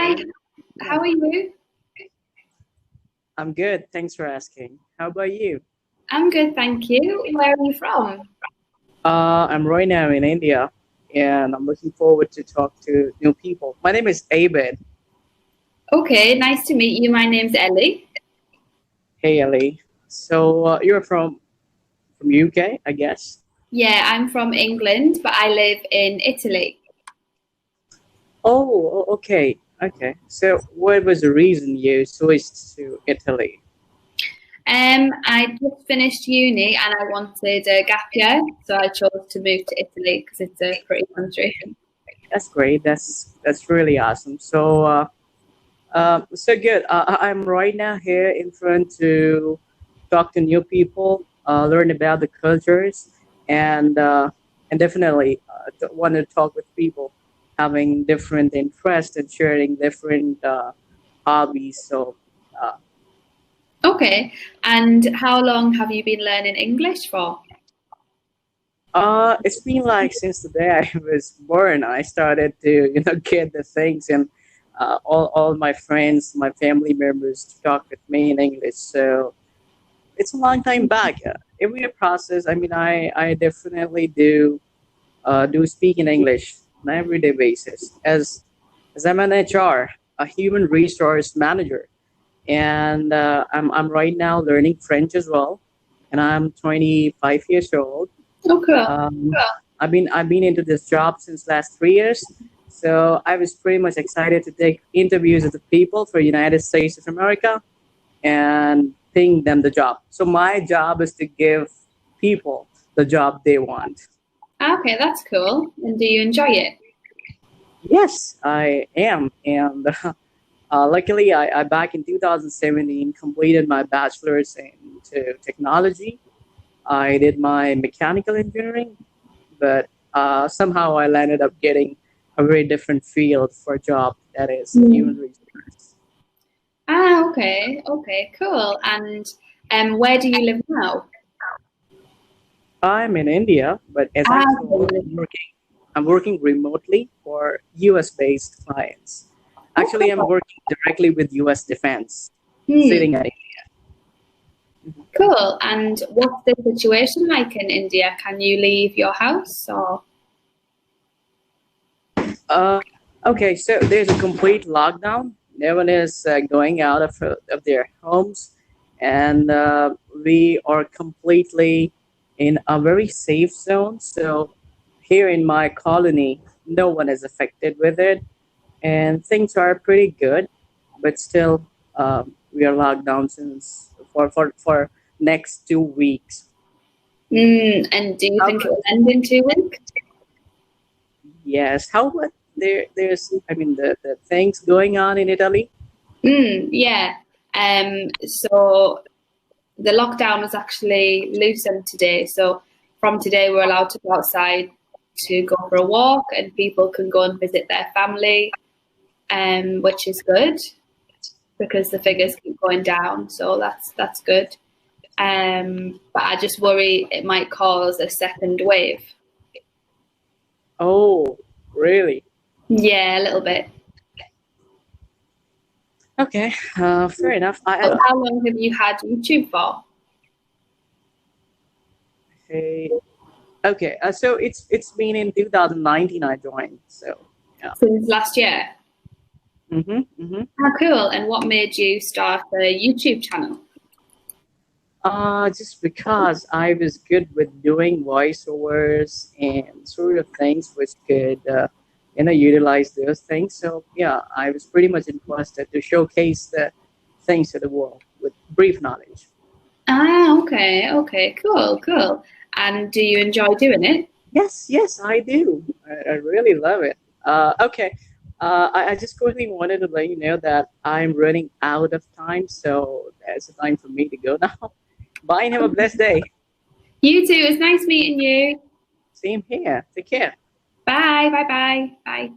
Hi, Hello. how Yeah, are you? I'm good. Thanks for asking. How about you? I'm good, thank you. Where are you from? I'm right now in India, and I'm looking forward to talk to new people. My name is Abed. Okay, nice to meet you. My name's Ellie. Hey, Ellie. So you're from UK, I guess. Yeah, I'm from England, but I live in Italy. Okay, okay. So what was the reason you switched to Italy? I just finished uni and I wanted a gap year, so I chose to move to Italy because it's a pretty country. That's great. That's really awesome. So good. I'm right now here in front to talk to new people, learn about the cultures, and definitely want to talk with people having different interests and sharing different hobbies. Uh, Okay, and how long have you been learning English for? it's been like since the day I was born, I started to get the things and all my friends, my family members to talk with me in English. So it's a long time back. It will be a process. I mean, I definitely do speak in English on an everyday basis as I'm an HR, a human resource manager, and I'm right now learning French as well, and I'm 25 years old. Oh, cool. Um, I've been into this job since last 3 years, so I was pretty much excited to take interviews with the people for United States of America and ping them the job. So my job is to give people the job they want. Okay, that's cool. And do you enjoy it? Yes, I am, and luckily, I back in 2017 completed my bachelor's into technology. I did my mechanical engineering, but somehow I landed up getting a very different field for a job that is human Mm. resources. Okay, okay, cool. And where do you live now? I'm in India, but as I Ah, told, I'm working remotely for US based clients. oh, Actually, I'm cool. working directly with US Defense, Hmm, sitting at. cool. And what's the situation like in India? Can you leave your house or? Uh, okay, so there's a complete lockdown. No one is going out of their homes, and we are completely in a very safe zone. So here in my colony, no one is affected with it, and things are pretty good. But still, we are locked down since for next 2 weeks. And do you How think it about, will end in 2 weeks? yes, how about there's I mean the things going on in Italy. Yeah. So the lockdown was actually loosened today. So from today, we're allowed to go outside to go for a walk, and people can go and visit their family, which is good because the figures keep going down. So that's good. But I just worry it might cause a second wave. Oh, really? Yeah, a little bit. Okay, fair enough. But how long have you had YouTube for? I okay. So it's been in 2019 I joined. So yeah. Since last year. Mm-hmm. Oh, cool. And what made you start a YouTube channel? Just because I was good with doing voiceovers and sort of things which could utilize those things. So yeah, I was pretty much interested to showcase the things to the world with brief knowledge. Ah, okay, okay, cool, cool. And do you enjoy doing it? Yes, I do. I really love it. Okay. I just quickly wanted to let you know that I'm running out of time, so it's time for me to go now. Bye and have a blessed day. You too. It's nice meeting you. Same here. Take care. Bye, bye, bye, bye.